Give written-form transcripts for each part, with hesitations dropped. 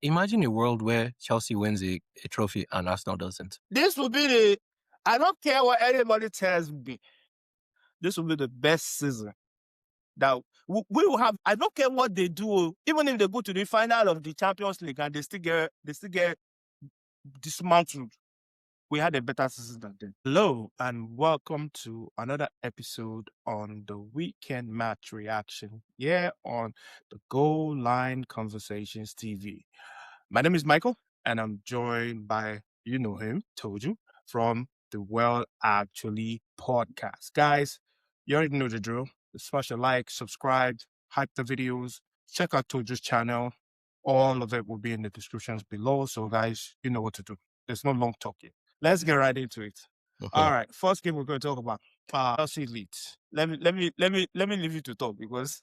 imagine a world where Chelsea wins a trophy and Arsenal doesn't. This will be the, I don't care what anybody tells me. This will be the best season that we will have. I don't care what they do. Even if they go to the final of the Champions League and they still get dismantled, we had a better season than them. Hello and welcome to another episode on the weekend match reaction here on the Goal Line Conversations TV. My name is Michael and I'm joined by, you know him, Toju, from the Well Actually podcast. Guys, you already know the drill. Smash a like, subscribe, hype the videos, check out Toju's channel. All of it will be in the descriptions below. So guys, you know what to do. There's no long talking. Let's get right into it. Okay. All right, first game we're going to talk about Chelsea Leeds. Let me leave you to talk because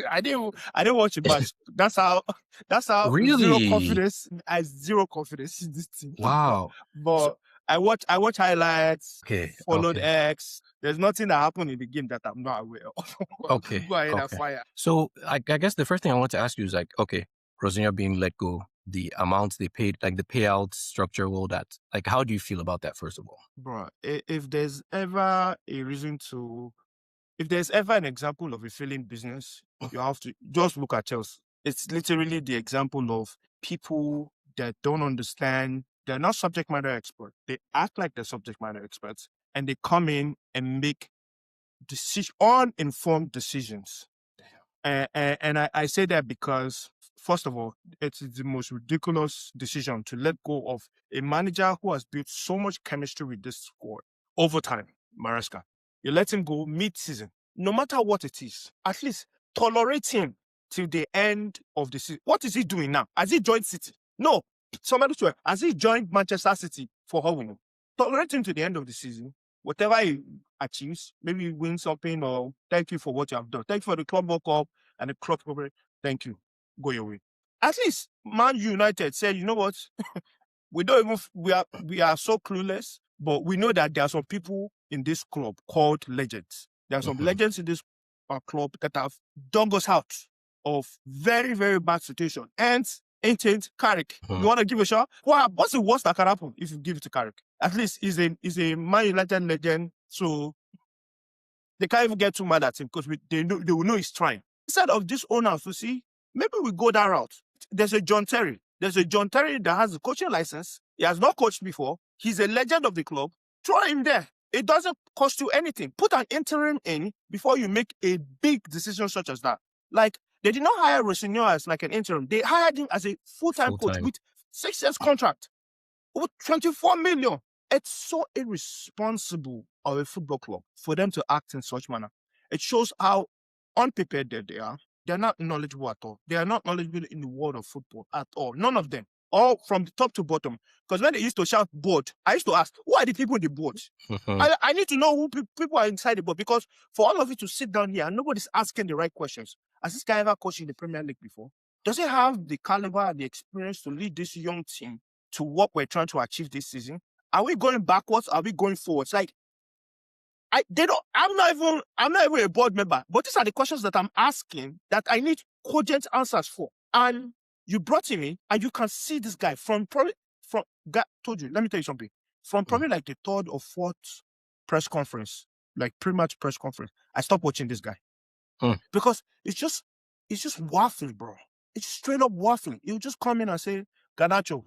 I didn't watch it much. That's how Really? zero confidence in this team. Wow. But I watch highlights, Okay. followed Okay. X. There's nothing that happened in the game that I'm not aware of. Okay. Go ahead and Okay. fire. So I guess the first thing I want to ask you is like, okay, Rosignol being let go, the amounts they paid, like the payout structure, all that. Like, how do you feel about that, first of all? Bro, if there's ever a reason to, if there's ever an example of a failing business, you have to just look at Chelsea. It's literally the example of people that don't understand. They're not subject matter experts. They act like they're subject matter experts, and they come in and make uninformed decisions. And I say that because, first of all, it's the most ridiculous decision to let go of a manager who has built so much chemistry with this squad over time, Maresca. You let him go mid-season, no matter what it is. At least tolerate him till the end of the season. What is he doing now? Has he joined City? No. Somebody swear. Has he joined Manchester City for how we know? Tolerate him to the end of the season. Whatever he achieves, maybe you win something or thank you for what you have done. Thank you for the Club World Cup and the Club Cup. Thank you. Go your way. At least Man United said, you know what? We don't even, we are so clueless, but we know that there are some people in this club called legends. There are some legends in this club that have dug us out of very, very bad situation. And Ancient Carrick. You want to give a shot? What's the worst that can happen if you give it to Carrick? At least he's a Man United legend, so they can't even get too mad at him because they will know he's trying. Instead of this owner to see, maybe we go that route. There's a John Terry. There's a John Terry that has a coaching license. He has not coached before. He's a legend of the club. Throw him there. It doesn't cost you anything. Put an interim in before you make a big decision such as that. Like, they did not hire Rosignol as like an interim. They hired him as a full-time coach with 6 years contract. Over 24 million. It's so irresponsible of a football club for them to act in such manner. It shows how unprepared they are. They're not knowledgeable at all. They are not knowledgeable in the world of football at all. None of them. All from the top to bottom. Because when they used to shout board, I used to ask, who are the people in the board? I need to know who people are inside the board, because for all of you to sit down here and nobody's asking the right questions. Has this guy ever coached in the Premier League before? Does he have the caliber and the experience to lead this young team to what we're trying to achieve this season? Are we going backwards? Are we going forwards? Like, I'm not even a board member, but these are the questions that I'm asking that I need cogent answers for. And you brought him in, and you can see this guy Told you, let me tell you something. From probably like the third or fourth press conference, like pre-match press conference, I stopped watching this guy. Because it's just waffling, bro. It's straight up waffling. He'll just come in and say, Garnacho,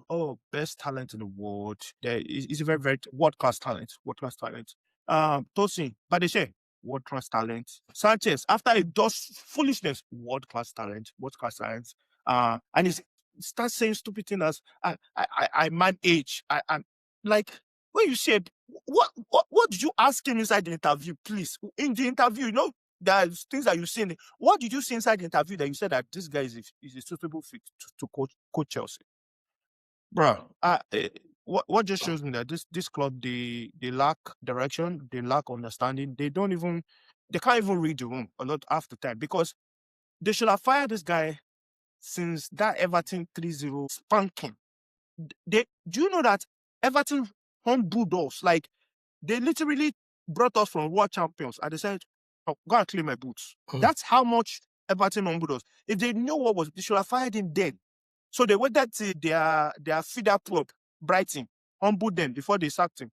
best talent in the world. He's a very, very world-class talent. Tosin, Badeshe, world-class talent. Sanchez, after he does foolishness, world-class talent. And he starts saying stupid things as, I man age. I'm like, when you said, what did you ask him inside the interview, please? In the interview, there's things that you see. What did you see inside the interview that you said that this guy is a suitable fit to coach Chelsea? Bro, what just shows me that this club, they lack direction, they lack understanding. They can't even read the room a lot half the time, because they should have fired this guy since that Everton 3-0 spanking. Do you know that Everton humbled us? Like, they literally brought us from world champions and they said, go and clean my boots. That's how much Everton humbled us. If they knew what was, they should have fired him then. So they waited till their feeder club, Brighton, humbled them before they sacked him.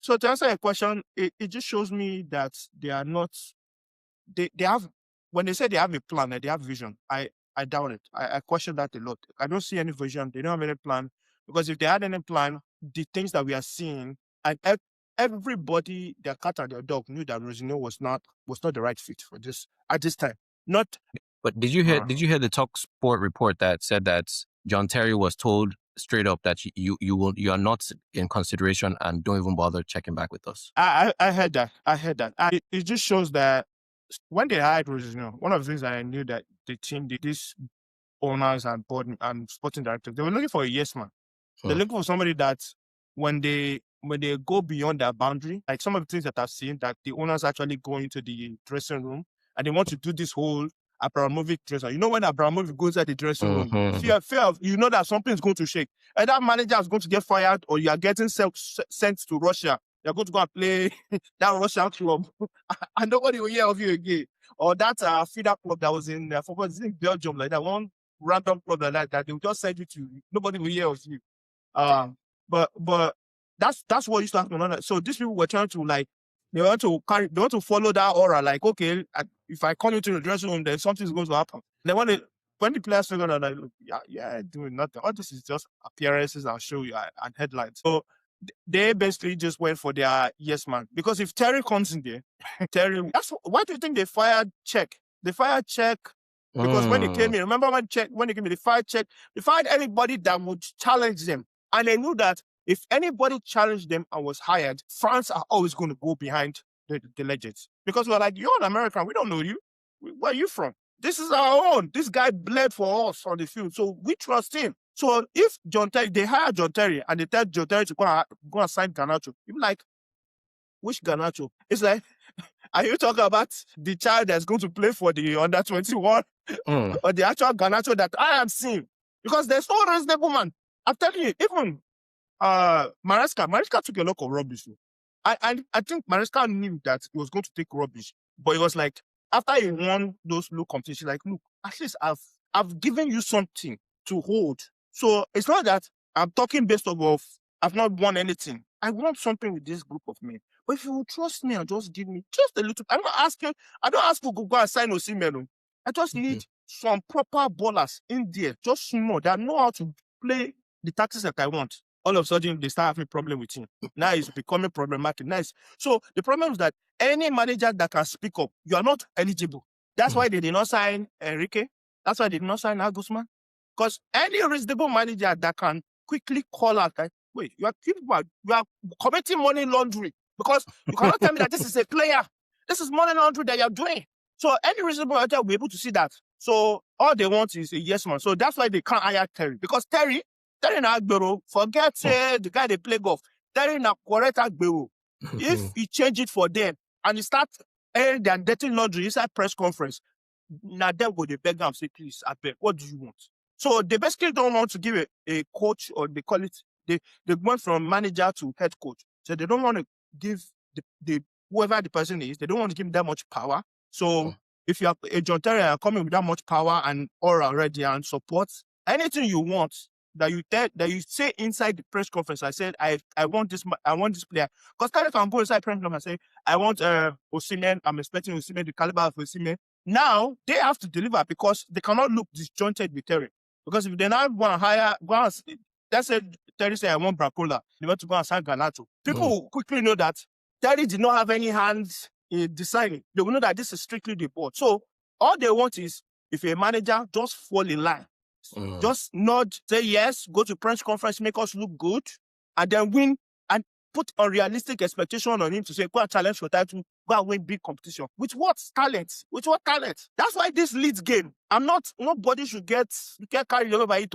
So to answer your question, it just shows me that they are not, they have, when they say they have a plan and they have vision, I doubt it. I question that a lot. I don't see any vision. They don't have any plan, because if they had any plan, the things that we are seeing, and everybody, their cat and their dog knew that Rosinho was not the right fit for this at this time. Not. But did you hear the Talk Sport report that said that John Terry was told straight up that you are not in consideration and don't even bother checking back with us? I heard that. It just shows that when they hired Rosinho, one of the things I knew that the team, these owners and board and sporting directors, they were looking for a yes man. They're looking for somebody that when they go beyond that boundary, like some of the things that I've seen, that the owners actually go into the dressing room and they want to do this whole Abramovich dressing room. You know, when Abramovich goes at the dressing room, fear of, you know that something's going to shake. And that manager is going to get fired, or you are getting sent to Russia. You're going to go and play that Russian club and nobody will hear of you again. Or that feeder club that was in Belgium, like that one random club like that they will just send you to, nobody will hear of you. But that's what used to happen. So these people were trying to, like, they want to follow that aura. Like, okay, if I come into the dressing room, then something's going to happen. Then when the players figure out, like, yeah, doing nothing. All this is just appearances and show you and headlines. So they basically just went for their yes man. Because if Terry comes in there, why do you think they fired Czech? They fired Czech because when they came in, remember when they came in, they fired Czech. They fired anybody that would challenge them. And they knew that if anybody challenged them and was hired, France are always going to go behind the legends. Because we're like, you're an American, we don't know you. Where are you from? This is our own. This guy bled for us on the field, so we trust him. So if they hire John Terry and they tell John Terry to go and sign Garnacho, you're like, which Garnacho? It's like, are you talking about the child that's going to play for the under-21 or the actual Garnacho that I am seeing? Because there's no reasonable man. I'm telling you, even Maresca took a lot of rubbish. I think Maresca knew that he was going to take rubbish, but it was like, after he won those blue competitions, like, look, at least I've given you something to hold. So it's not that I'm talking based off I've not won anything. I want something with this group of men. But if you will trust me and just give me just a little, I don't ask you to go and sign Osimhen. I just need some proper ballers in there, just small, that know how to play the tactics that I want. All of a sudden, they start having a problem with him. Now it's becoming problematic. Nice. So the problem is that any manager that can speak up, you are not eligible. That's why they did not sign Enrique. That's why they did not sign Guzman. Because any reasonable manager that can quickly call out, like, wait, you are committing money laundering. Because you cannot tell me that this is a player. This is money laundering that you're doing. So any reasonable manager will be able to see that. So all they want is a yes man. So that's why they can't hire Terry. Because Terry Nagbero, forget the guy they play golf. Terry Nagbero. If he change it for them and he start airing their dirty laundry inside press conference, now them go they beg them, say, please, I beg, what do you want? So they basically don't want to give a coach, or they call it, they went from manager to head coach. So they don't want to give the whoever the person is, they don't want to give him that much power. So if you have a John Terry coming with that much power and aura already and support, anything you want that you say inside the press conference, I said, I want this player. Because Terry can go inside press conference and say, I want Osimhen, I'm expecting Osimhen, the caliber of Osimhen. Now they have to deliver, because they cannot look disjointed with Terry. Because if they now want to hire, let's say Terry say, I want Bracola, they want to go and sign Garnacho. People will quickly know that Terry did not have any hands in deciding. They will know that this is strictly the board. So all they want is, if a manager just fall in line, just nod, say yes, go to press conference, make us look good, and then win, and put unrealistic expectation on him to say, go and challenge for title, go and win big competition. With what talent? With what talent? That's why this Leeds game, nobody should get carried away by it.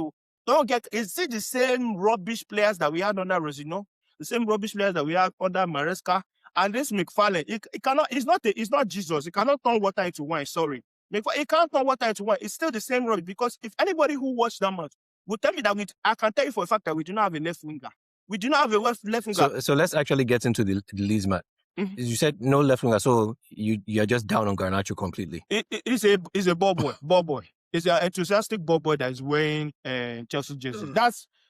Is it the same rubbish players that we had under Rosinho? The same rubbish players that we had under Maresca? And this McFarlane, it's not Jesus. It cannot turn water into wine, sorry. It can't turn water into wine. It's still the same rubbish, because if anybody who watched that match would tell me that I can tell you for a fact that we do not have a left winger. We do not have a left winger. So let's actually get into the Leeds match. You said no left winger, so you're just down on Garnacho completely. He's a ball boy. It's an enthusiastic ball boy that is wearing Chelsea jersey.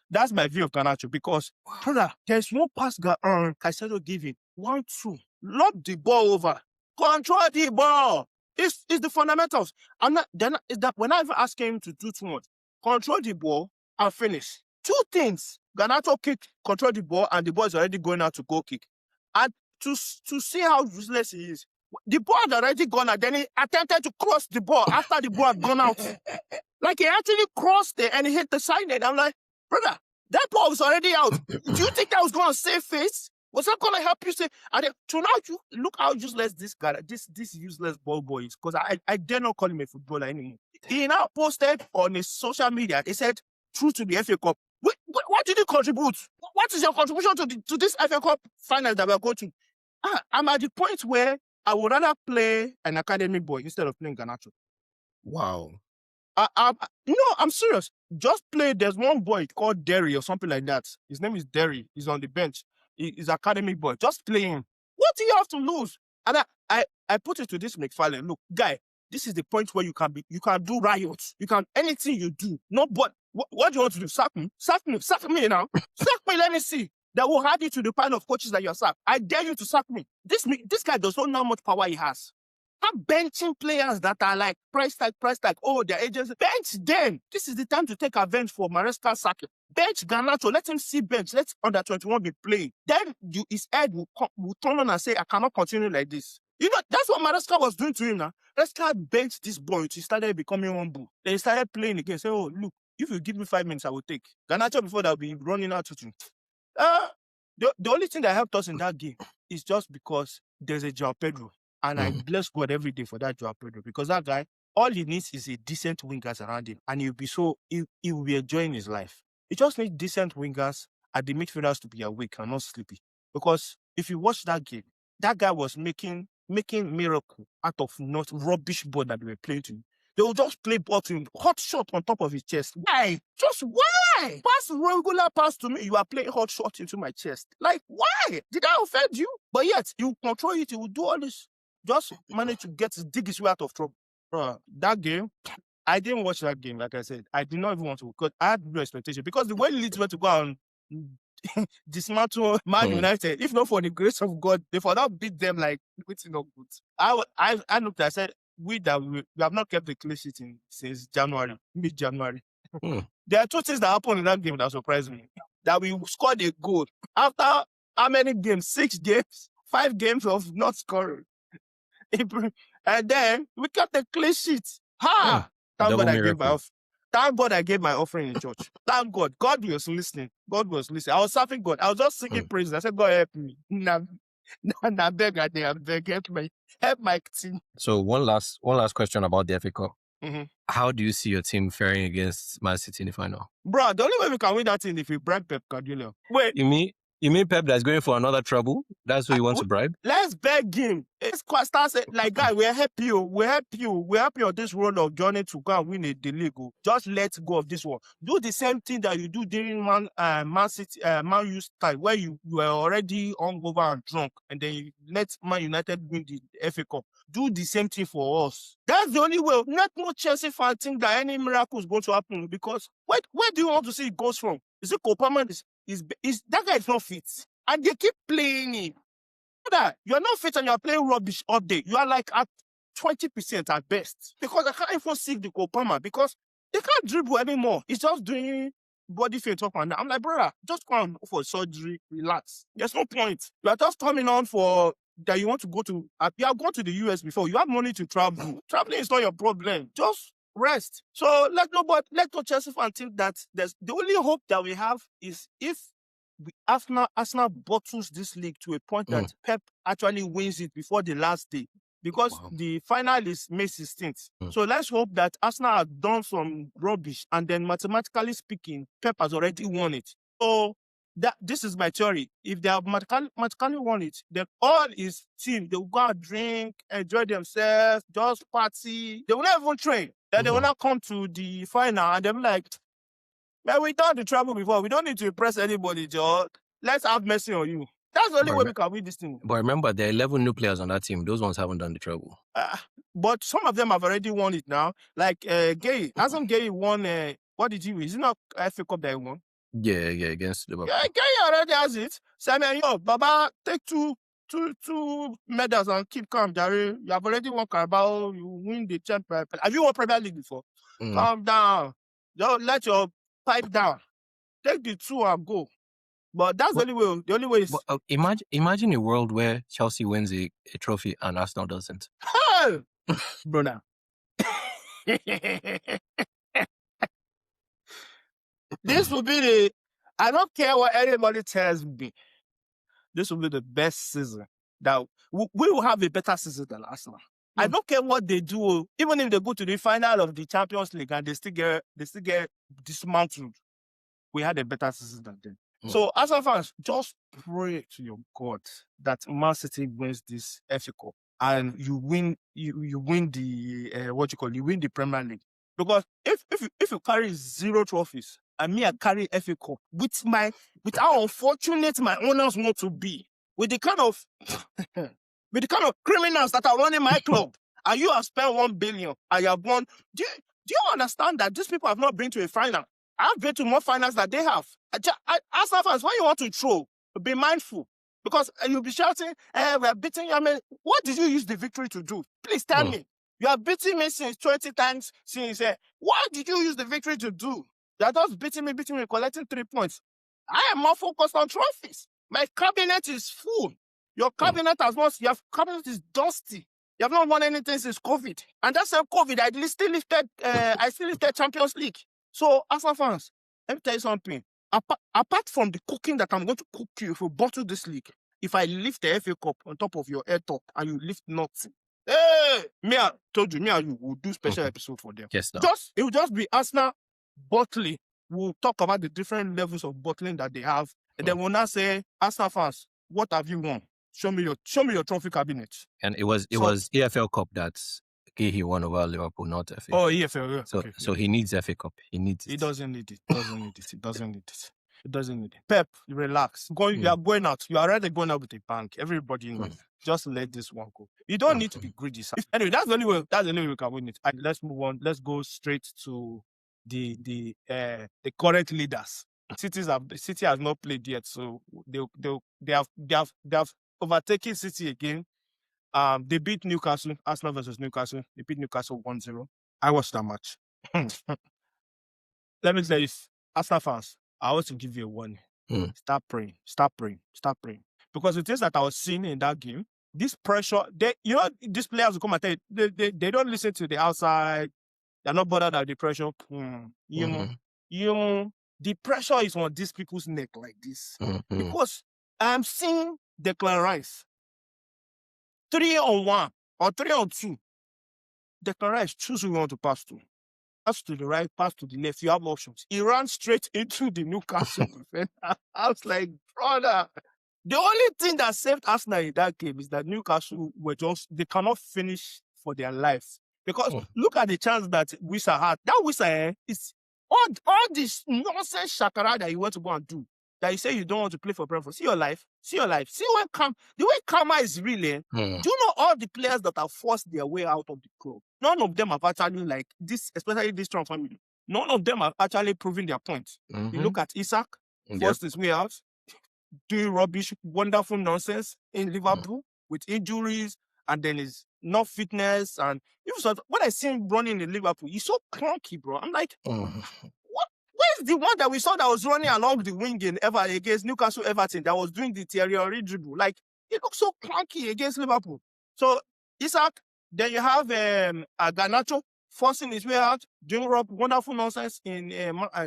That's my view of Garnacho, because brother, there's no pass Caicedo giving 1-2. Lob the ball over. Control the ball. It's the fundamentals. Is that when I ever ask him to do too much, control the ball and finish. Two things. Garnacho kick, control the ball, and the ball is already going out to goal kick. And to see how useless he is, the ball had already gone out, then he attempted to cross the ball after the ball had gone out. Like, he actually crossed it and he hit the side net. I'm like, brother, that ball was already out. Do you think that was going to save face? Was that going to help you say? And then, so now you look how useless this guy, this useless ball boy is, because I dare not call him a footballer anymore. He now posted on his social media, he said, true to the FA Cup. What did you contribute? What is your contribution to this FA Cup final that we're going to? I'm at the point where I would rather play an academy boy instead of playing Garnacho. Wow. No, I'm serious. Just play. There's one boy called Derry or something like that. His name is Derry. He's on the bench. He's academy boy. Just play him. What do you have to lose? And I put it to this McFarlane. Look, guy, this is the point where you can do riots. You can anything you do. No, but what do you want to do? Sack me? Sack me now. Sack me. Let me see. That will add you to the pile of coaches that you're sacked. I dare you to sack me. This guy does not know how much power he has. I'm benching players that are like price tag. Oh, their agents. Bench them. This is the time to take revenge for Maresca sacking. Bench Garnacho. Let him see bench. Let under 21 be playing. Then his head will turn on and say, I cannot continue like this. You know, that's what Maresca was doing to him now. Maresca benched this boy until he started becoming humble. Then he started playing again. Say, oh, look, if you give me 5 minutes, I will take. Garnacho before that will be running out to you. The only thing that helped us in that game is just because there's a João Pedro. And I bless God every day for that João Pedro, because that guy, all he needs is a decent wingers around him, and he will be enjoying his life. He just needs decent wingers and the midfielders to be awake and not sleepy. Because if you watch that game, that guy was making miracle out of not rubbish ball that they were playing to him. They will just play ball to him, hot shot on top of his chest. Why? Just why? Pass regular pass to me. You are playing hot shot into my chest. Like, why? Did I offend you? But yet, you control it, you will do all this. Just manage to dig his way out of trouble. That game, I didn't watch that game, like I said. I did not even want to, because I had no expectation. Because the way Leeds were to go and dismantle Man United, if not for the grace of God, they for now beat them like it's not good. I looked, I said, we have not kept the clean sheet since mid-January. There are two things that happened in that game that surprised me. That we scored a goal after how many games? 6 games? 5 games of not scoring. And then we kept the clean sheet. Thank God I gave my offering in church. Thank God. God was listening. I was serving God. I was just singing praises. I said, God help me. Now beg, help my team. So one last question about the FA Cup. How do you see your team faring against Man City in the final? Bro, the only way we can win that thing is if we bribe Pep Guardiola. Wait. You mean Pep that's going for another trouble? That's who you want to bribe? Let's beg him. Let's start saying, like, guy, we'll help you. We'll help you on this road of journey to go and win the league. Just let go of this one. Do the same thing that you do during Man U's time, where you were already hungover and drunk, and then you let Man United win the FA Cup. Do the same thing for us. That's the only way. Not more Chelsea fan think that any miracle is going to happen, because where do you want to see it goes from? Is it Copaman? Is that guy is not fit, and they keep playing him. You're not fit and you're playing rubbish all day. You are like at 20% at best, because I can't even see the Copaman, because they can't dribble anymore. It's just doing body feint up and down. I'm like, brother, just go on for surgery, relax. There's no point. You are just coming on for that. You want to go to. You have gone to the US before. You have money to travel. Traveling is not your problem. Just rest. So let no Chelsea fan think that there's the only hope that we have is if Arsenal bottles this league to a point that Pep actually wins it before the last day, because the final is May 16th. So let's hope that Arsenal has done some rubbish, and then mathematically speaking, Pep has already won it. So this is my theory. If they have mathematically won it, then all his team, they will go out, drink, enjoy themselves, just party. They will not even train. Then they will not come to the final, and they'll be like, man, we done the trouble before. We don't need to impress anybody, Joe. Let's have mercy on you. That's the only way we can win this thing. But remember, there are 11 new players on that team. Those ones haven't done the trouble. but some of them have already won it now. Like Gay, hasn't Gay won? What did he win? Is it not FA Cup that he won? Yeah, against Liverpool. Yeah, Gay already has it. So I mean, yo, Baba, take two medals and keep calm, Jerry. You have already won Carabao. You win the champion. Have you won Premier League before? Calm down. Don't let your pipe down. Take the 2 and go. But that's the only way. The only way is imagine a world where Chelsea wins a trophy and Arsenal doesn't. hey, brother. This will be the. I don't care what anybody tells me. This will be the best season. That we will have a better season than Arsenal. I don't care what they do, even if they go to the final of the Champions League and they still get dismantled. We had a better season than them. So, Arsenal fans, just pray to your God that Man City wins this FA Cup and you win. You win the you win the Premier League. Because if you carry 0 trophies and me I carry FA Cup with how unfortunate my owners want to be, with the kind of criminals that are running my club, and you have spent 1 billion and you have won. Do you understand that these people have not been to a final? I've been to more finals than they have. Arsenal fans, when you want to throw, be mindful. Because you'll be shouting, we are beating you. I mean, what did you use the victory to do? Please tell me. You are beating me since 20 times since. What did you use the victory to do? You are just beating me, collecting 3 points. I am more focused on trophies. My cabinet is full. Your cabinet your cabinet is dusty. You have not won anything since COVID. And that's COVID. I still lifted Champions League. So, Arsenal fans, let me tell you something. Apart from the cooking that I'm going to cook you if you bottle this league, if I lift the FA Cup on top of your air top and you lift nothing, hey, me and you will do special episode for them. Yes, it will just be Arsenal bottling. We'll talk about the different levels of bottling that they have, and then we'll now say, Arsenal fans, what have you won? Show me your trophy cabinet. And it was EFL Cup that's he won over Liverpool, not FA. Oh, EFL. Yeah. So he needs FA Cup. He needs it. He doesn't need it. It doesn't need it. Pep, relax. You are going out. You are already going out with a bank. Everybody knows. Just let this one go. You don't need to be greedy. Anyway, that's the only way. That's the only way we can win it. And let's move on. Let's go straight to the current leaders. City has not played yet, so they have overtaken City again. They beat Newcastle, Arsenal versus Newcastle. They beat Newcastle 1-0. I watched that match. Let me tell you, Arsenal fans, I want to give you a warning. Start praying. Because the things that I was seeing in that game, this pressure, these players will come and tell you, they don't listen to the outside. They're not bothered by the pressure. The pressure is on these people's neck like this. Because I'm seeing Declan Rice 3-on-1 or 3-on-2. Declan Rice, choose who you want to pass to. Pass to the right, pass to the left. You have options. He ran straight into the Newcastle defender. I was like, brother. The only thing that saved Arsenal in that game is that Newcastle they cannot finish for their lives. Because look at the chance that Wissa had. That Wissa is all this nonsense shakara that you want to go and do. That you say you don't want to play for Brentford. See your life. See the way karma is really. Do you know all the players that have forced their way out of the club? None of them have actually, like this, especially this strong family. None of them have actually proven their point. You look at Isak, forced his way out, doing rubbish, wonderful nonsense in Liverpool with injuries, and then his not fitness. And when I see him running in Liverpool, he's so clunky, bro. I'm like, what? Where's the one that we saw that was running along the wing in against Newcastle Everton that was doing the Thierry dribble? Like, he looks so clunky against Liverpool. So, Isak, then you have Garnacho forcing his way out, doing wonderful nonsense in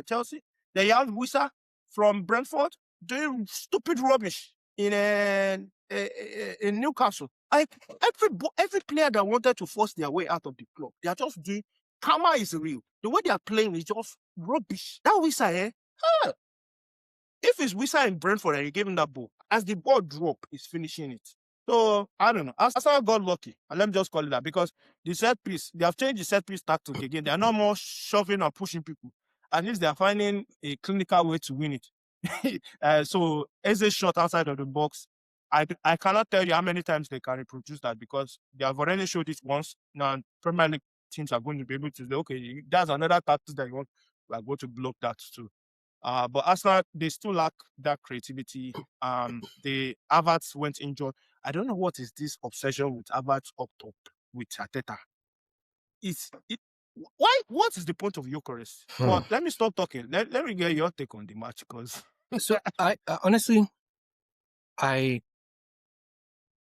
Chelsea. Then you have Wissa from Brentford doing stupid rubbish in Newcastle. Like, every player that wanted to force their way out of the club, they are just doing. Karma is real. The way they are playing is just rubbish. That Wissa, if it's Wissa in Brentford and you give him that ball, as the ball drop, he's finishing it. So, I don't know. Arsenal got lucky. And let me just call it that. Because the set piece, they have changed the set piece tactic again. They are not more shoving and pushing people. At least they are finding a clinical way to win it. So, Eze shot outside of the box. I cannot tell you how many times they can reproduce that because they have already showed it once. Now, Premier League teams are going to be able to say, okay, that's another tactic that you want. We are going to block that too. But Arsenal, they still lack that creativity. The Havertz went injured. I don't know what is this obsession with Havertz up top with Arteta. Why? What is the point of Gyokores? But let me stop talking. Let me get your take on the match because. So I honestly,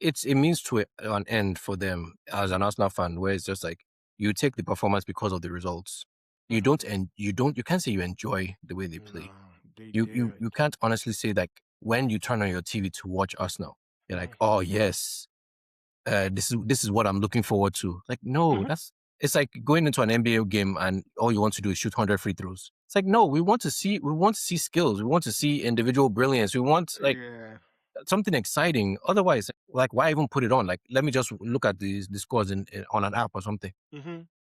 it's a means to an end for them as an Arsenal fan, where it's just like you take the performance because of the results. You can't say you enjoy the way they play. You can't honestly say that when you turn on your TV to watch Arsenal, you're like, oh yes, this is what I'm looking forward to. Like, no, it's like going into an NBA game and all you want to do is shoot 100 free throws. It's like, no, we want to see skills. We want to see individual brilliance. We want something exciting. Otherwise, like, why even put it on? Like, let me just look at the scores on an app or something.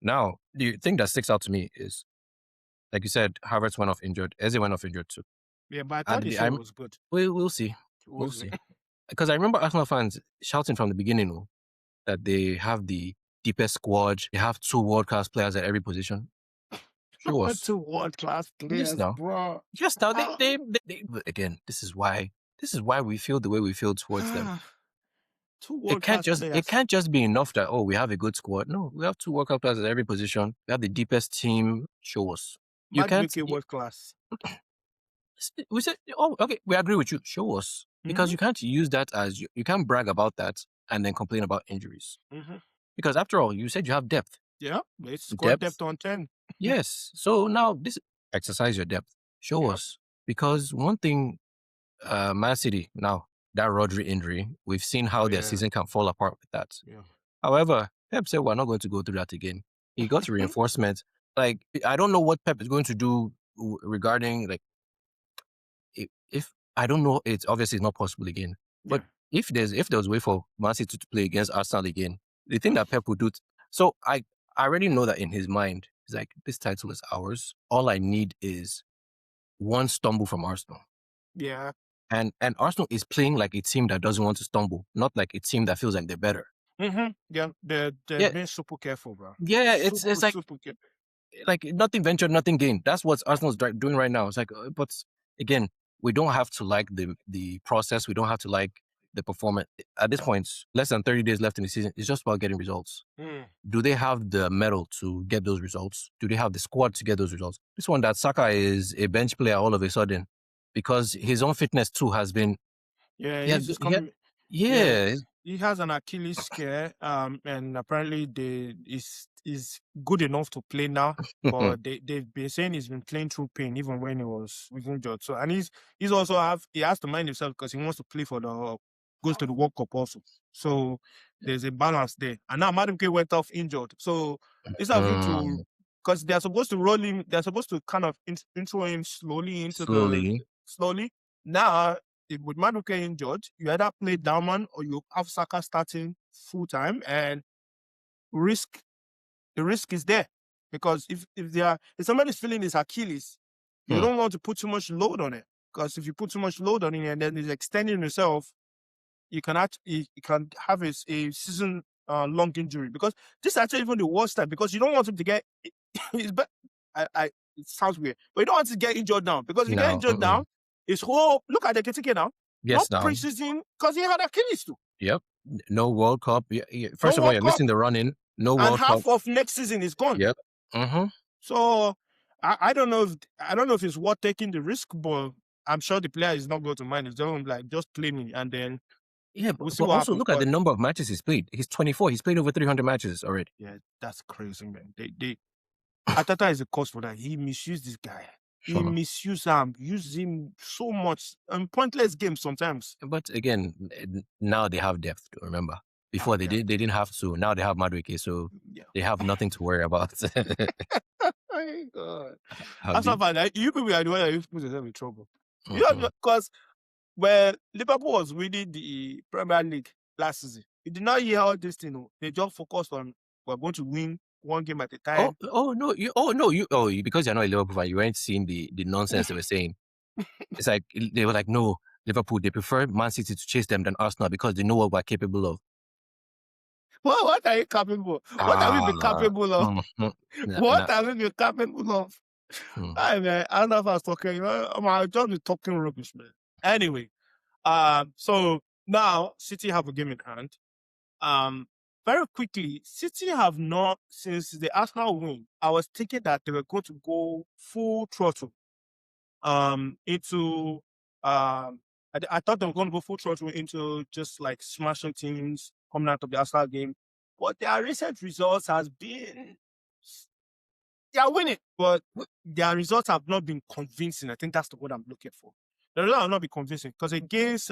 Now, the thing that sticks out to me is, like you said, Havertz went off injured. Eze went off injured too. Yeah, but I thought the show was good. We'll see. We'll see. Because I remember Arsenal fans shouting from the beginning that they have the deepest squad. They have 2 world-class players at every position. Show us. 2 world-class players, bro. Just now, they again, this is why we feel the way we feel towards them. 2 world-class players. It can't just be enough that, we have a good squad. No, we have 2 world-class players at every position. We have the deepest team. Show us. You can't make it world-class. We said, okay, we agree with you. Show us. Because you can't use that as, you can't brag about that and then complain about injuries. Because after all, you said you have depth. Yeah, it's squad depth on 10. Yes. So now, exercise your depth. Show us. Because one thing, Man City, now, that Rodri injury, we've seen how their season can fall apart with that. Yeah. However, Pep said we're not going to go through that again. He got reinforcement. Like, I don't know what Pep is going to do regarding, like, if I don't know, it's obviously not possible again. But if there was a way for Man City to play against Arsenal again, the thing that Pep would do. So I already know that in his mind, he's like, this title is ours. All I need is one stumble from Arsenal. Yeah. And Arsenal is playing like a team that doesn't want to stumble, not like a team that feels like they're better. Yeah, they're being super careful, bro. Yeah, it's like super careful. Like nothing ventured, nothing gained. That's what Arsenal's doing right now. It's like, but again, we don't have to like the process. We don't have to like the performance. At this point, less than 30 days left in the season. It's just about getting results. Do they have the mettle to get those results? Do they have the squad to get those results? This one, that Saka is a bench player all of a sudden because his own fitness too has been. Yeah, he has an Achilles scare, and apparently is good enough to play now. But they've been saying he's been playing through pain even when he was injured. So, and he's also he has to mind himself because he wants to play goes to the World Cup also. So there's a balance there. And now Madueke went off injured. So it's having to, because they're supposed to roll him. They're supposed to kind of intro him slowly. Now, with Madueke injured, you either play Dauman or you have Saka starting full time, and the risk is there because if somebody's feeling his Achilles, you don't want to put too much load on it, because if you put too much load on it and then he's extending himself, you can have a season long injury, because this is actually even the worst time, because you don't want him to get it sounds weird, but you don't want to get injured now, because if you get injured now, his whole look at the Ketike now. Yes, not preseason, because he had Achilles too. Yep. No World Cup. First of all, you're missing the run-in. No World Cup. And half of next season is gone. Yep. So I don't know if it's worth taking the risk, but I'm sure the player is not going to mind. It's just play me, and then but also look at the number of matches he's played. He's 24. He's played over 300 matches already. Yeah, that's crazy, man. Atata is a cause for that. He misused this guy. He misused him, used him so much, pointless games sometimes. But again, now they have depth. Remember, before they didn't have to. Now they have Madueke, so they have nothing to worry about. Oh my God, that's not fine. You people are the one that put yourself in trouble. Because when Liverpool was winning the Premier League last season, you did not hear all this thing. They just focused on we're going to win one game at a time. Because you're not a Liverpool fan, you weren't seeing the nonsense they were saying. It's like they were like, no, Liverpool, they prefer Man City to chase them than Arsenal because they know what we're capable of. Well, what are you capable? What have we been capable of? What have we been capable of? Hey, man, I don't know if I was talking. I've just been talking rubbish, man. Anyway, so now City have a game in hand. Very quickly, City have not, since the Arsenal win, I was thinking that they were going to go full throttle into I thought they were going to go full throttle into just like smashing teams coming out of the Arsenal game. But their recent results has been, they are winning, but their results have not been convincing. I think that's the word I'm looking for. The results have not been convincing because against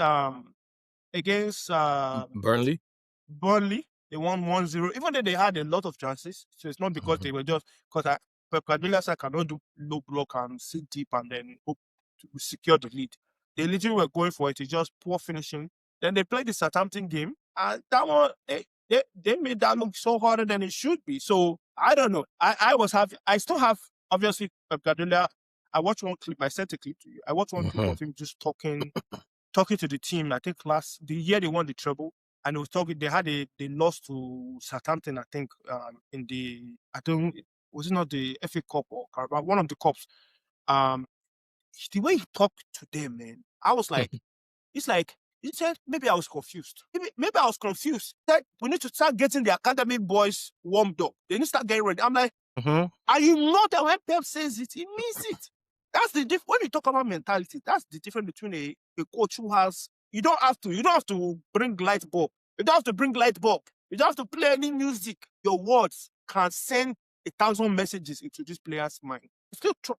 Burnley, they won 1-0, even though they had a lot of chances. So it's not because they were just, because Pep Guardiola cannot do low block and sit deep and then hope to secure the lead. They literally were going for it. It's just poor finishing. Then they played the Southampton game, and that one, they made that look so harder than it should be. So I don't know. I still have, obviously, Pep Guardiola. I watched one clip. I sent a clip to you. I watched one clip of him just talking to the team. I think the year they won the treble. And it was talking, they lost to Southampton, I think, was it not the FA Cup or Carabao, one of the cups. The way he talked to them, man, I was like, it's like, he said, maybe I was confused. Maybe I was confused. That we need to start getting the academy boys warmed up. They need to start getting ready. I'm like, are you not that when Pep says it, he means it? That's the difference. When you talk about mentality, that's the difference between a coach who has, you don't have to bring light bulb. You don't have to bring light bulb. You don't have to play any music. Your words can send 1,000 messages into this player's mind.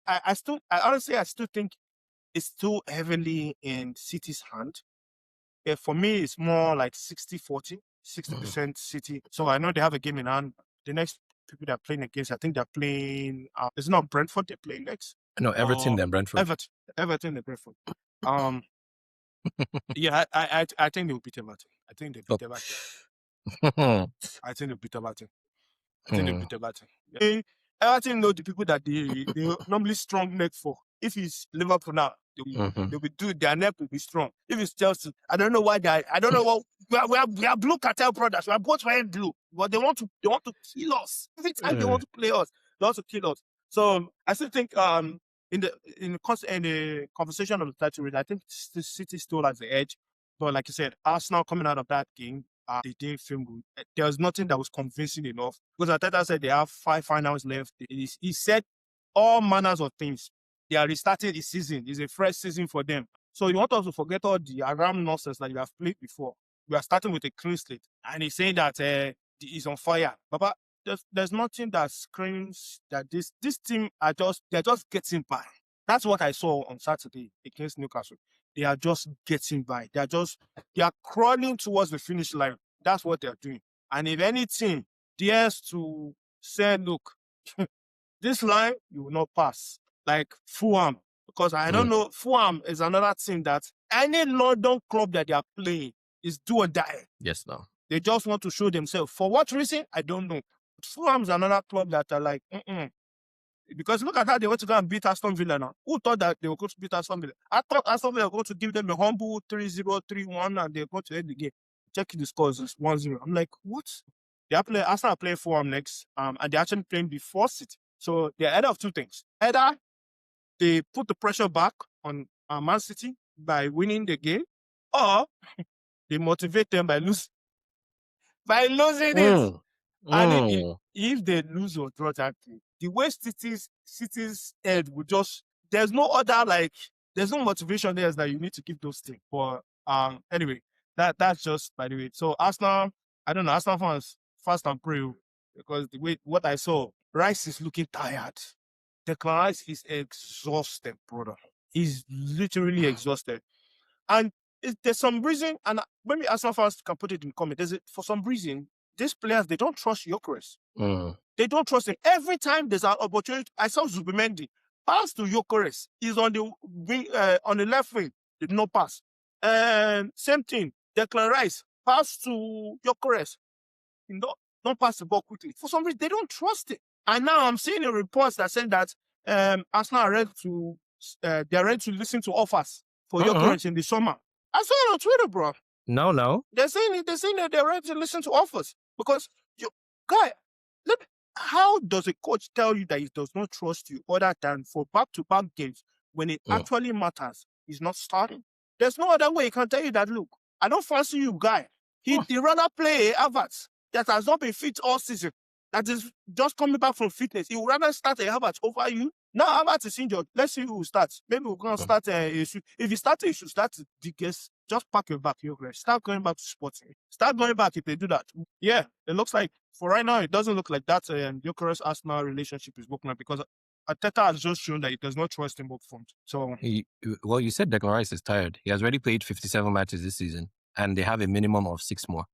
I honestly still think it's still heavily in City's hand. For me, it's more like 60-40, 60% City. So I know they have a game in hand. The next people they're playing against, I think they're playing, it's not Brentford they're playing next. No, Everton then Brentford. Everton and Brentford. Yeah, I think they'll beat Everton. I think they beat Everton. I think they'll beat Everton. Yeah. Everton know the people that they normally strong neck for. If it's Liverpool now, they will do, their neck will be strong. If it's Chelsea, I don't know why I don't know what we are blue cartel brothers. We are both wearing blue, but they want to kill us. Every time they want to play us, they want to kill us. So I still think in the conversation of the title race, I think the City still has the edge. But like you said, Arsenal coming out of that game, they didn't feel good. There was nothing that was convincing enough. Because Arteta said they have 5 finals left. He said all manners of things. They are restarting the season. It's a fresh season for them. So you want us to forget all the around nonsense that you have played before. We are starting with a clean slate. And he's saying that he's on fire. Papa, there's nothing that screams that this team they're just getting by. That's what I saw on Saturday against Newcastle. They are just getting by. They are crawling towards the finish line. That's what they're doing. And if any team dares to say, look, this line, you will not pass. Like Fulham, because I don't know, Fulham is another team that any London club that they are playing is do or die. Yes, no. They just want to show themselves. For what reason? I don't know. Fulham is another club that are like, because look at how they went to go and beat Aston Villa now. Who thought that they were going to beat Aston Villa? I thought Aston Villa were going to give them a humble 3-0, 3-1, and they're going to end the game. Checking the scores, it's 1-0. I'm like, what? Arsenal are playing Fulham next, and they're actually playing before City. So they're either of two things. Either they put the pressure back on Man City by winning the game, or they motivate them by losing it. And if they lose or draw that game, the way City's head would just, there's no motivation there that you need to give those things. But anyway, that's just by the way. So Arsenal, I don't know, Arsenal fans fast and pray, because the way what I saw, Rice is looking tired. Declan Rice is exhausted, brother. He's literally exhausted. And there's some reason, and maybe Arsenal fans can put it in comment. For some reason, these players, they don't trust Gyokores. They don't trust him. Every time there's an opportunity, I saw Zubimendi pass to Gyokores. He's on the wing, on the left wing. Did not pass. Same thing. Declan Rice pass to Gyokores. Don't pass the ball quickly. For some reason, they don't trust it. And now I'm seeing a report that saying that Arsenal are ready to listen to offers for Gyokores in the summer. I saw it on Twitter, bro. No. They're saying that they're ready to listen to offers because how does a coach tell you that he does not trust you other than for back-to-back games when it actually matters? He's not starting. There's no other way he can tell you that, look, I don't fancy you, guy. He'd rather play Havertz that has not been fit all season, that is just coming back from fitness. He would rather start a Havertz over you. Now Havertz is injured. Let's see who will start. Maybe we're going to start. If you start, you should start the guess. Just pack your back, Gyokores. Start going back to sports. Start going back if they do that. Yeah, it looks like for right now, it doesn't look like that. Gyokores Arsenal relationship is working out because Arteta has just shown that he does not trust him up front. So, you said Declan Rice is tired. He has already played 57 matches this season, and they have a minimum of 6 more.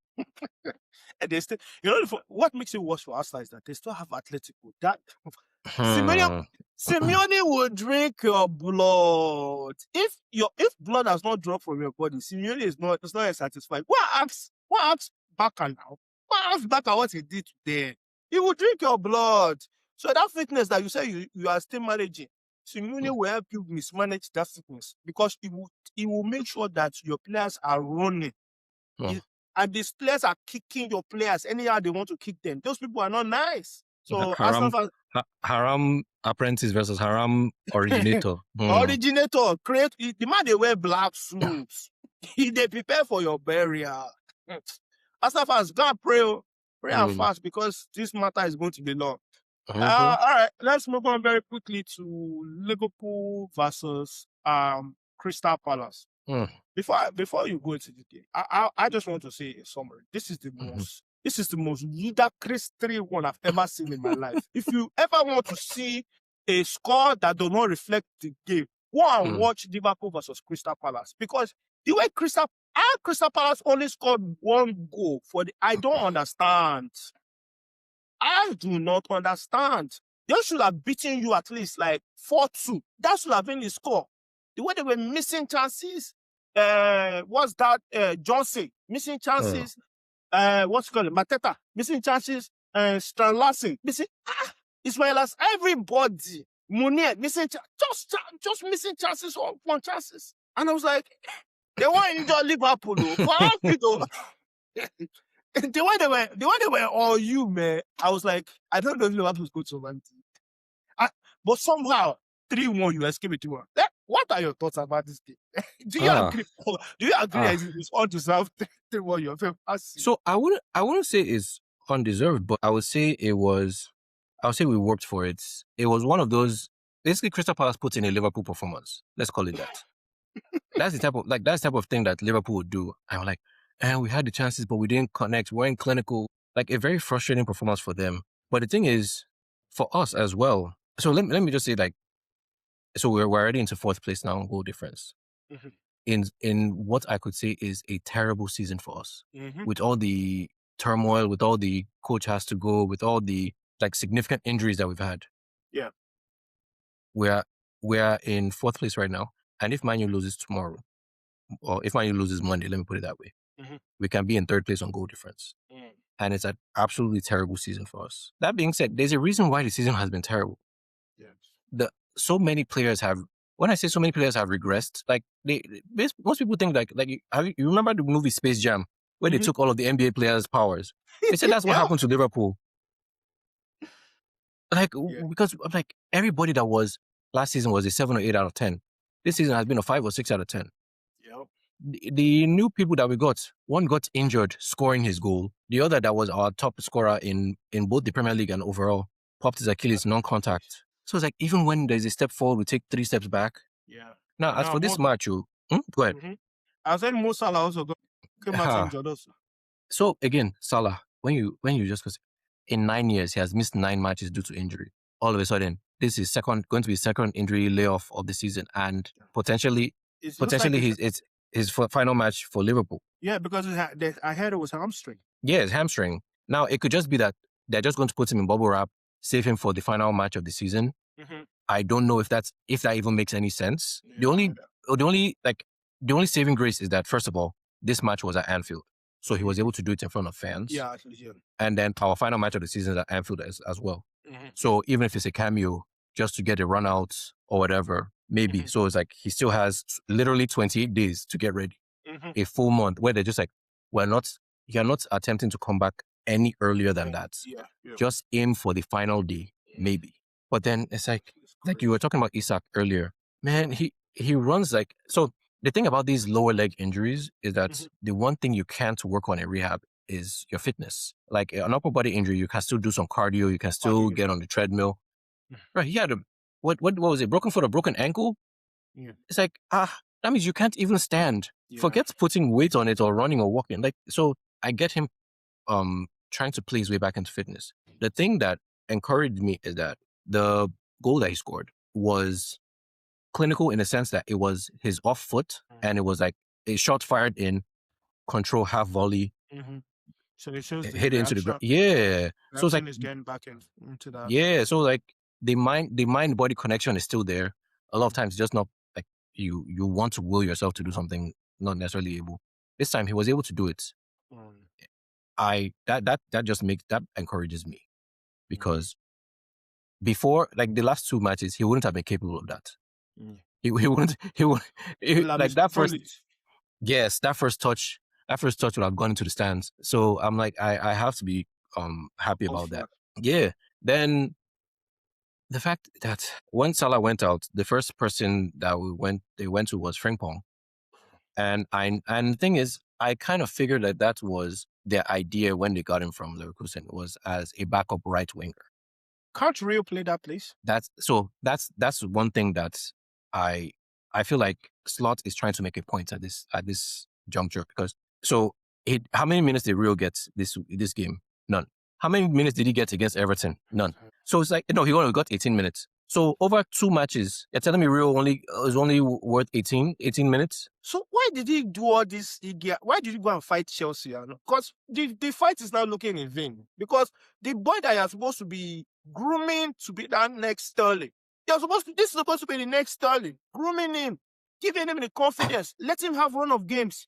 And they still, what makes it worse for Arsenal is that they still have Atletico. That Simeone will drink your blood. If blood has not dropped from your body, Simeone is not satisfied. What asks Baka now? What asks Baka what he did today? He will drink your blood. So that fitness that you say you are still managing, Simeone will help you mismanage that fitness because he will make sure that your players are running. And these players are kicking your players anyhow they want to kick them. Those people are not nice. So Haram apprentice versus Haram originator. Originator, create the man they wear black suits. They prepare for your burial. Arsenal fans, go and pray and fast because this matter is going to be long. All right, let's move on very quickly to Liverpool versus Crystal Palace. Before you go into the game, I just want to say a summary. This is the most ludicrous 3-1 I've ever seen in my life. If you ever want to see a score that does not reflect the game, go and watch Liverpool versus Crystal Palace because the way Crystal Palace only scored 1 goal I don't understand. I do not understand. They should have beaten you at least like 4-2. That should have been the score. The way they were missing chances, what's that? Johnson missing chances. What's it called? Mateta missing chances. Strand Larsen missing. Ismailas, everybody. Munier missing just missing chances on chances. And I was like, they weren't injured Liverpool though. The way they were all you, man. I was like, I don't know if Liverpool's good to run. But somehow 3-1, you escape it 2-1. What are your thoughts about this game? Do you agree? Do you agree that it's undeserved 3-1 your favorite? So I wouldn't say it's undeserved, but I would say we worked for it. It was one of those basically Crystal Palace put in a Liverpool performance. Let's call it that. That's the type of thing that Liverpool would do. I'm like, we had the chances, but we didn't connect. We weren't clinical. Like a very frustrating performance for them. But the thing is, for us as well. So let me just say, like, so we're already into 4th place now, goal difference. In what I could say is a terrible season for us. With all the turmoil, with all the coach has to go, with all the like significant injuries that we've had. Yeah. We're in 4th place right now. And if Man U loses tomorrow, or if Man U loses Monday, let me put it that way, we can be in 3rd place on goal difference. And it's an absolutely terrible season for us. That being said, there's a reason why the season has been terrible. Yes. So many players have, when I say so many players have regressed, like most people think like you remember the movie Space Jam where they took all of the NBA players' powers? They said that's what happened to Liverpool. Like, because like everybody that was last season was a 7 or 8 out of 10. This season has been a 5 or 6 out of 10. Yep. The new people that we got, one got injured scoring his goal. The other that was our top scorer in both the Premier League and overall popped his Achilles non-contact. So it's like, even when there's a step forward, we take 3 steps back. Yeah. Now, as for this match, go ahead. I said Mo Salah also came out injured also. So again, Salah, when you just, in 9 years, he has missed 9 matches due to injury. All of a sudden, this is going to be second injury layoff of the season, and potentially his final match for Liverpool. Yeah, because I heard it was hamstring. Yeah, it's hamstring. Now, it could just be that they're just going to put him in bubble wrap, save him for the final match of the season. I don't know if that even makes any sense. Yeah, the only saving grace is that, first of all, this match was at Anfield, so he was able to do it in front of fans. Yeah, actually, yeah. And then our final match of the season is at Anfield as well. So even if it's a cameo, just to get a run out or whatever, maybe. So it's like he still has literally 28 days to get ready. a full month where they're just like, you're not attempting to come back any earlier than that. Yeah. Just aim for the final day, maybe. But then it's like you were talking about Isak earlier, man, he runs like, so the thing about these lower leg injuries is that the one thing you can't work on in rehab is your fitness. Like an upper body injury, you can still do some cardio, you can still get on the treadmill. Right, he had what was it? Broken foot or broken ankle? Yeah. It's like, that means you can't even stand. Yeah. Forget putting weight on it or running or walking. Like, so I get him trying to play his way back into fitness. The thing that encouraged me is that the goal that he scored was clinical in the sense that it was his off foot and it was like a shot fired in, control half volley. So it shows hit into the ground. Yeah. So it's like is getting back into that. Yeah. So like the mind body connection is still there. A lot of times, just not like you want to will yourself to do something, not necessarily able. This time he was able to do it. That encourages me, because before, like the last 2 matches, he wouldn't have been capable of that. He wouldn't like that first. Yes, that first touch would have gone into the stands. So I'm like, I have to be happy about that. Yeah. Then the fact that when Salah went out, the first person that they went to was Frimpong. And the thing is, I kind of figured that was their idea when they got him from Leverkusen, was as a backup right winger. Can't Rio play that place? That's one thing that I feel like Slot is trying to make a point at this juncture, because how many minutes did Rio get this game? None. How many minutes did he get against Everton? None. So it's like, no, he only got 18 minutes. So over 2 matches, you're telling me Rio is only worth 18 minutes? So why did he do all this? Why did he go and fight Chelsea? Because the fight is now looking in vain. Because the boy that you're supposed to be grooming to be that next Sterling, this is supposed to be the next Sterling. Grooming him, giving him the confidence, let him have run of games.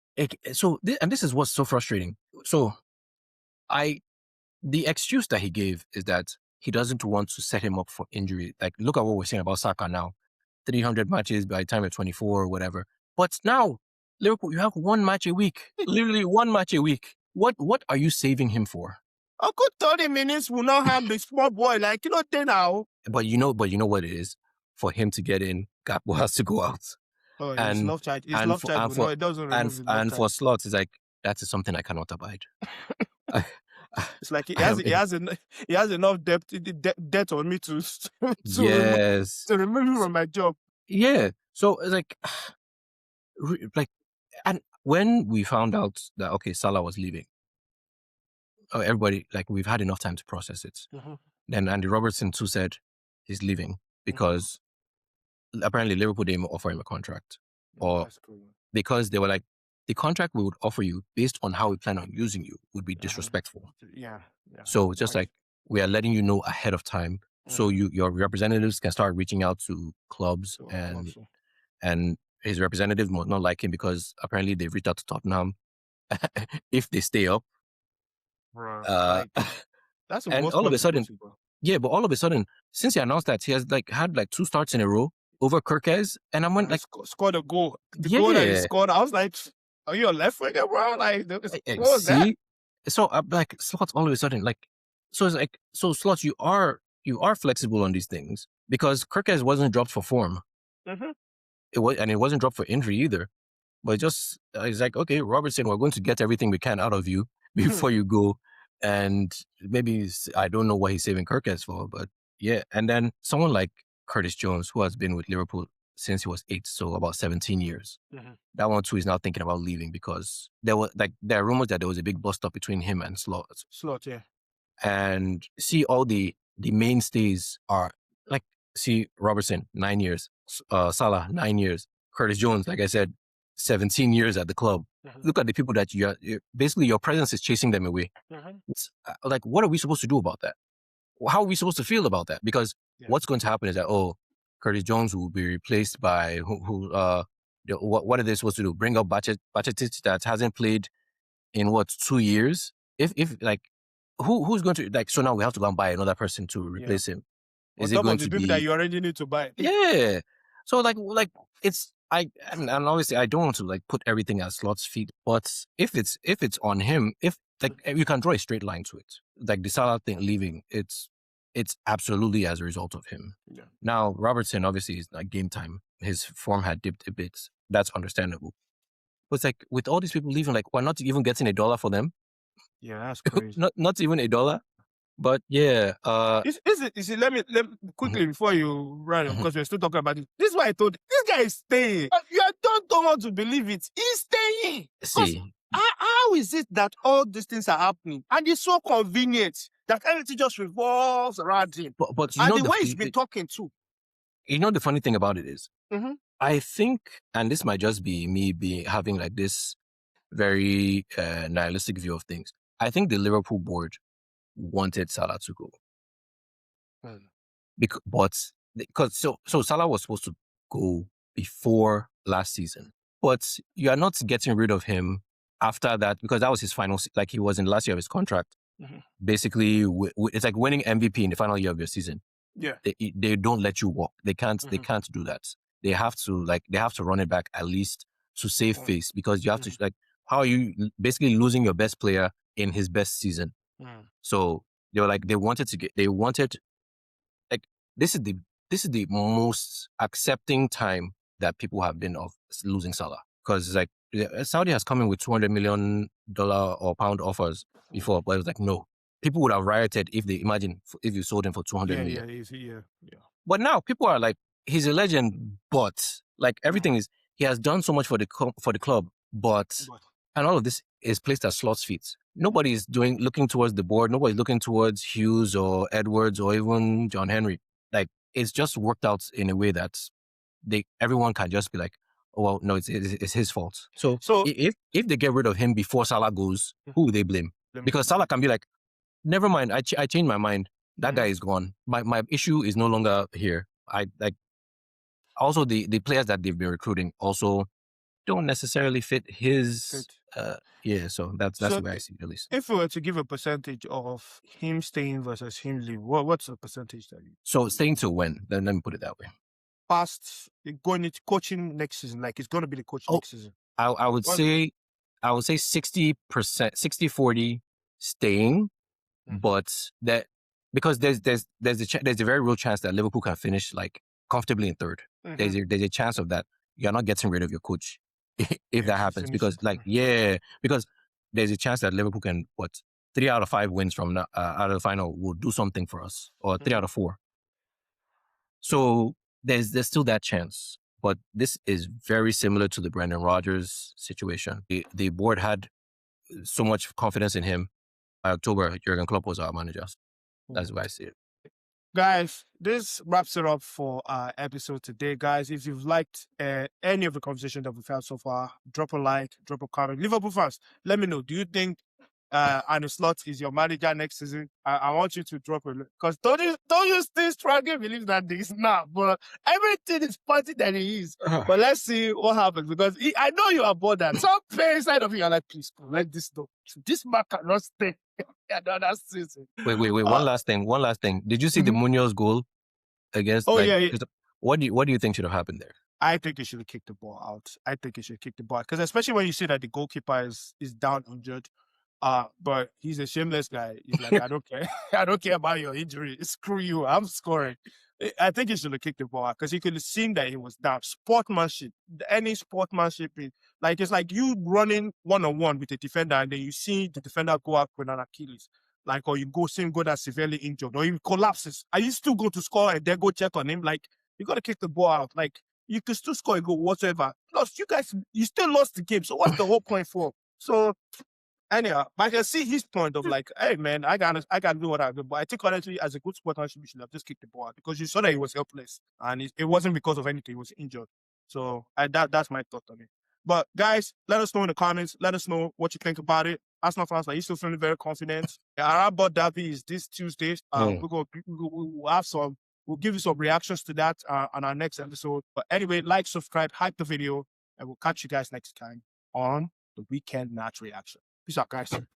So this is what's so frustrating. So the excuse that he gave is that he doesn't want to set him up for injury. Like, look at what we're saying about Saka now. 300 matches by the time you're 24 or whatever. But now, Liverpool, you have 1 match a week. Literally 1 match a week. What are you saving him for? A good 30 minutes will not have the small boy, like, now. But you know what it is? For him to get in, Gakpo has to go out. Oh, his love child. No, it doesn't remove his and for Slot, it's like, that is something I cannot abide. It's like he has enough debt on me to remove him from my job. Yeah. So it's like, and when we found out that, okay, Salah was leaving, everybody, like, we've had enough time to process it. Then Andy Robertson too said he's leaving because apparently Liverpool didn't offer him a contract, or because they were like, the contract we would offer you based on how we plan on using you would be disrespectful. Yeah. So it's just like, we are letting you know ahead of time, so your representatives can start reaching out to clubs, and his representatives might not like him because apparently they've reached out to Tottenham if they stay up. That's and all of a sudden, but all of a sudden, since he announced that, he has had 2 starts in a row over Gyokores, and I went like, scored a goal. The goal that he scored, I was like, are you a left winger, bro? Like, what was that? So like, Slot all of a sudden, like, so it's like, so Slot, you are flexible on these things, because Gyokores wasn't dropped for form. It wasn't dropped for injury either. But it's like, okay, Robertson, we're going to get everything we can out of you before you go. And maybe, I don't know what he's saving Gyokores for, but yeah. And then someone like Curtis Jones, who has been with Liverpool since he was 8, so about 17 years. That one too is now thinking about leaving, because there are rumors that there was a big bust up between him and Slot. Yeah. And see, all the mainstays are like, see, Robertson 9 years, Salah 9 years, Curtis Jones, like I said, 17 years at the club. Look at the people that you're basically, your presence is chasing them away. Like, what are we supposed to do about that? How are we supposed to feel about that? Because what's going to happen is that, Curtis Jones will be replaced by what are they supposed to do? Bring up Bajcetic that hasn't played in 2 years? If like, who's going to, like, so now we have to go and buy another person to replace him. Is it going to be that you already need to buy? Yeah. So like it's, and obviously I don't want to like put everything at Slot's feet, but if it's on him, if like you can draw a straight line to it, like the Salah thing leaving, it's absolutely as a result of him. Yeah. Now Robertson obviously is like game time. His form had dipped a bit. That's understandable. But it's like with all these people leaving, like we're not even getting $1 for them. Yeah, that's crazy. not even $1. But yeah, Is it, let me quickly before you run on, because we're still talking about it. This is why I told you, this guy is staying. You don't want to believe it. He's staying. see, How is it that all these things are happening? And it's so convenient that everything just revolves around him. but you And know the way he's been talking too. You know the funny thing about it is, I think, and this might just be me having like this very nihilistic view of things. I think the Liverpool board wanted Salah to go, because Salah was supposed to go before last season, but you are not getting rid of him after that, because that was his final. Like he was in the last year of his contract. Basically, it's like winning MVP in the final year of your season. Yeah, they don't let you walk. They can't do that. They have to run it back at least to save face, because you have to, like, how are you basically losing your best player in his best season? So they were like, they wanted like, this is the most accepting time that people have been of losing Salah, because like Saudi has come in with $200 million or pound offers before, but it was like, no, people would have rioted if if you sold him for 200 million. Yeah. But now people are like, he's a legend, but like everything is, he has done so much for the club, but and all of this is placed at Slot's feet. Nobody's looking towards the board. Nobody's looking towards Hughes or Edwards or even John Henry. Like, it's just worked out in a way that everyone can just be like, oh, well, no, it's his fault. So if they get rid of him before Salah goes, who will they blame? Because Salah can be like, never mind, I changed my mind. That guy is gone. My issue is no longer here. I like. Also, the players that they've been recruiting also don't necessarily fit his. Yeah, so that's the way I see it, at least. If we were to give a percentage of him staying versus him leaving, what's the percentage that you? So staying till when? Then let me put it that way. Past going into coaching next season, like it's going to be the coach next season. I would say 60%, 60-40 staying, but that, because there's a very real chance that Liverpool can finish like comfortably in third. There's a chance of that. You're not getting rid of your coach if that happens, because because there's a chance that Liverpool can 3 out of 5 wins from out of the final will do something for us, or 3 out of 4. So there's still that chance. But this is very similar to the Brendan Rodgers situation. The board had so much confidence in him. By October, Jurgen Klopp was our manager. That's the way I see it. Guys, this wraps it up for our episode today. Guys, if you've liked any of the conversation that we've had so far, drop a like, drop a comment. Liverpool fans, let me know. Do you think Arne Slot is your manager next season? I want you to drop a, because don't you still strongly believe that he's not, but everything is pointing that he is. But let's see what happens, because I know you are bothered. Some pain inside of you are like, please, let this go. This man cannot stay another season. Wait. One last thing. Did you see the Munoz goal against? What do you think should have happened there? I think he should have kicked the ball out. Because especially when you see that the goalkeeper is down injured. But he's a shameless guy. He's like, I don't care. I don't care about your injury. Screw you. I'm scoring. I think he should have kicked the ball out, because he could have seen that he was down. Sportsmanship. Any sportsmanship is like, it's like you running one-on-one with a defender, and then you see the defender go up with an Achilles. Like, or you see him go that severely injured, or he collapses. And you still go to score and then go check on him. Like, you got to kick the ball out. Like, you can still score a goal whatsoever. Plus, you still lost the game. So what's the whole point for? So, anyhow, I can see his point of like, hey man, I gotta do what I do. But I think honestly, as a good sportsmanship, you should have just kicked the ball out, because you saw that he was helpless, and it wasn't because of anything. He was injured. So that's my thought on it. But guys, let us know in the comments. Let us know what you think about it. Arsenal fans, are you still feeling very confident? Our board derby is this Tuesday. We'll give you some reactions to that on our next episode. But anyway, like, subscribe, hype the video, and we'll catch you guys next time on the Weekend Match Reaction. Peace out, guys.